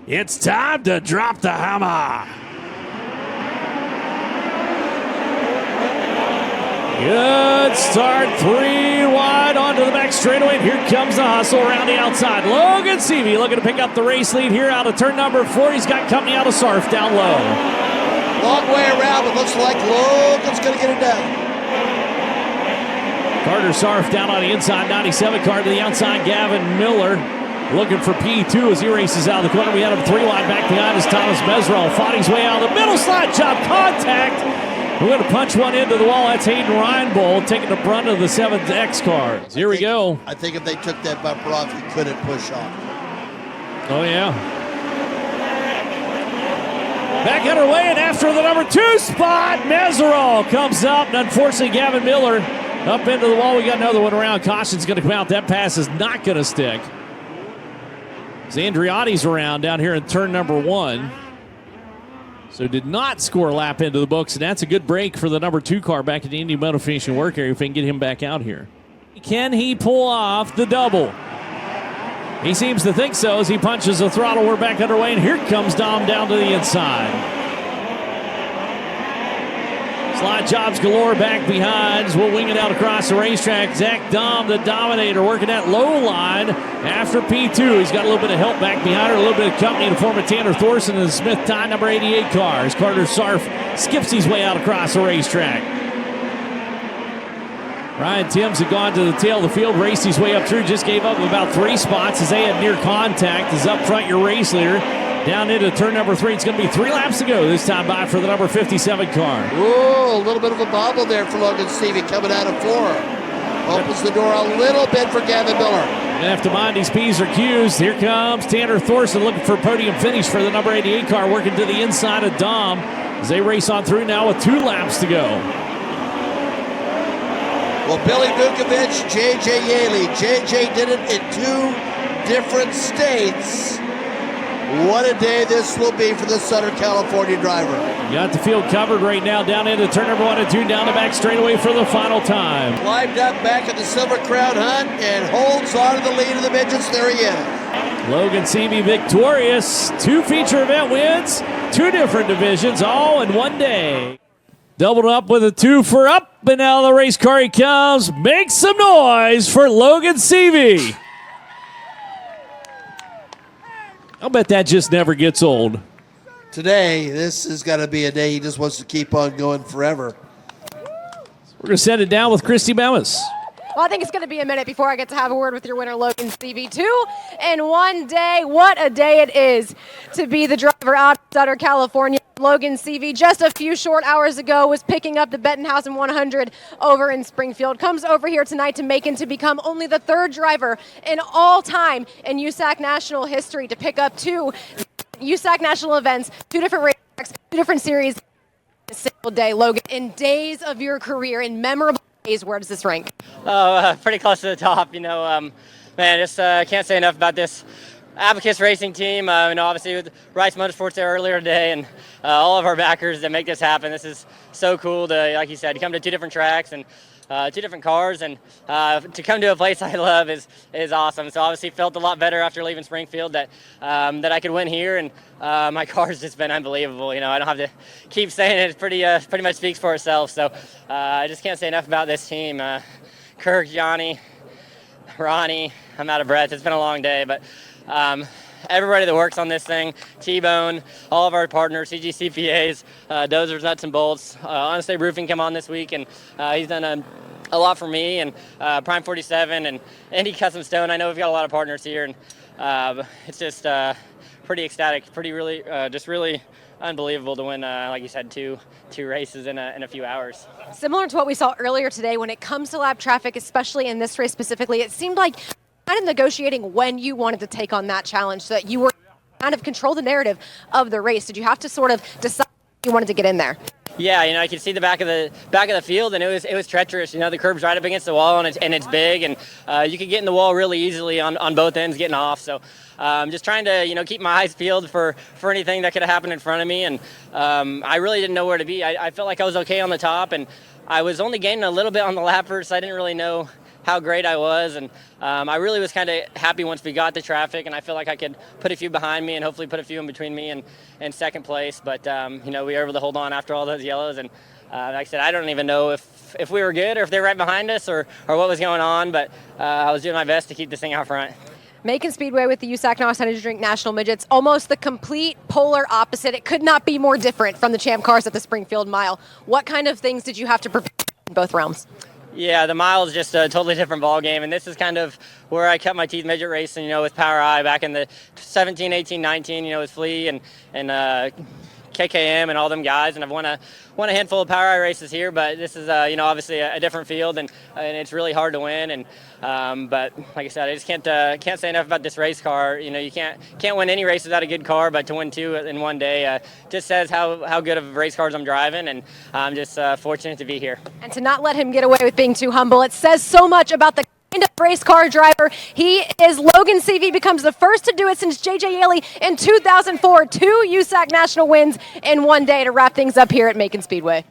It's time to drop the hammer. Good start, 3 wide onto the back straightaway. Here comes the hustle around the outside. Logan Seavey looking to pick up the race lead here out of turn number 4. He's got company out of Sarf down low. Long way around, but looks like Logan's going to get it done. Carter Sarf down on the inside, 97 car to the outside. Gavin Miller looking for P2 as he races out of the corner. We had him 3 wide back behind us. Thomas Mesrell fought his way out of the middle. Slide job, contact. We're going to punch one into the wall. That's Hayden Reinbold taking the brunt of the 7th X car. Here we go. I think if they took that bumper off, he couldn't push off. Oh, yeah. Back underway, and after the number 2 spot, Mesrell comes up, and unfortunately, Gavin Miller up into the wall. We got another one around. Caution's going to come out. That pass is not going to stick. Zandriotti's around down here in turn number 1. So did not score a lap into the books, and that's a good break for the number 2 car back at the Indy Motivation Work Area if we can get him back out here. Can he pull off the double? He seems to think so as he punches the throttle. We're back underway, and here comes Dom down to the inside. Slide jobs galore back behind. We'll wing it out across the racetrack. Zach Dom, the Dominator, working that low line after P2. He's got a little bit of help back behind her, a little bit of company in the form of Tanner Thorson and the Smith Tie number 88 car as Carter Sarf skips his way out across the racetrack. Ryan Timms had gone to the tail of the field, raced his way up through, just gave up about 3 spots as they had near contact. Is up front your race leader. Down into turn number 3. It's going to be 3 laps to go this time by for the number 57 car. Whoa, a little bit of a bobble there for Logan Seavey coming out of 4. Opens the door a little bit for Gavin Miller. Gonna have to mind these P's or Q's. Here comes Tanner Thorson looking for a podium finish for the number 88 car, working to the inside of Dom as they race on through now with 2 laps to go. Well, Billy Vukovic, J.J. Yaley. J.J. did it in 2 different states. What a day this will be for the Southern California driver. Got the field covered right now down into turn number 1 and 2, down the back straightaway for the final time. Climbed up back at the Silver Crown Hunt and holds on to the lead of the Midgets. There he is. Logan Seavey victorious. 2 feature event wins, 2 different divisions, all in one day. Doubled up with a 2 for up, and now the race car he comes. Make some noise for Logan Seavey. I'll bet that just never gets old. Today, this is going to be a day he just wants to keep on going forever. We're going to send it down with Christy Bemis. Well, I think it's going to be a minute before I get to have a word with your winner, Logan Seavey. 2 in one day. What a day it is to be the driver out of Southern California. Logan Seavey, just a few short hours ago, was picking up the Bettenhausen 100 over in Springfield. Comes over here tonight to Macon to become only the 3rd driver in all time in USAC National history to pick up 2 USAC National events, 2 different racetracks, 2 different series in a single day. Logan, in days of your career, in memorable days, where does this rank? Oh, pretty close to the top. You know, man, just can't say enough about this Abacus Racing team. You know, obviously with Rice Motorsports there earlier today, and all of our backers that make this happen. This is so cool to, like you said, to come to 2 different tracks and 2 different cars, and to come to a place I love is awesome. So obviously felt a lot better after leaving Springfield that I could win here, and my car's just been unbelievable. You know, I don't have to keep saying it. It's pretty much speaks for itself. So I just can't say enough about this team. Kirk, Johnny, Ronnie, I'm out of breath. It's been a long day, but everybody that works on this thing, T-Bone, all of our partners, CGCPAs, Dozers, Nuts and Bolts, Honestly Roofing come on this week, and he's done a lot for me, and Prime 47 and Indy Custom Stone. I know we've got a lot of partners here, and it's just pretty ecstatic, just really unbelievable to win, like you said, two races in a few hours. Similar to what we saw earlier today, when it comes to lap traffic, especially in this race specifically, it seemed like kind of negotiating when you wanted to take on that challenge so that you were kind of control the narrative of the race. Did you have to sort of decide you wanted to get in there? Yeah, you know, I could see the back of the field, and it was treacherous. You know, the curb's right up against the wall, and it's big, and you could get in the wall really easily on both ends getting off. So just trying to, you know, keep my eyes peeled for anything that could have happened in front of me, and I really didn't know where to be. I felt like I was okay on the top, and I was only gaining a little bit on the lappers, so I didn't really know how great I was, and I really was kind of happy once we got the traffic, and I feel like I could put a few behind me and hopefully put a few in between me and second place. But we were able to hold on after all those yellows, and like I said, I don't even know if we were good or if they were right behind us or what was going on, but I was doing my best to keep this thing out front. Macon Speedway with the USAC NOS Energy Drink National Midgets, almost the complete polar opposite. It could not be more different from the champ cars at the Springfield Mile. What kind of things did you have to prepare in both realms? Yeah, the mile is just a totally different ball game, and this is kind of where I cut my teeth midget racing, with Power I back in the 17, 18, 19, with Flea and KKM and all them guys, and I've won a handful of Power I races here, but this is obviously a different field, and it's really hard to win. And but like I said, I just can't say enough about this race car. You can't win any race without a good car, but to win two in one day just says how good of race cars I'm driving, and I'm just fortunate to be here. And to not let him get away with being too humble, it says so much about the kind of race car driver he is. Logan CV becomes the first to do it since J.J. Yaley in 2004. 2 USAC national wins in one day to wrap things up here at Macon Speedway.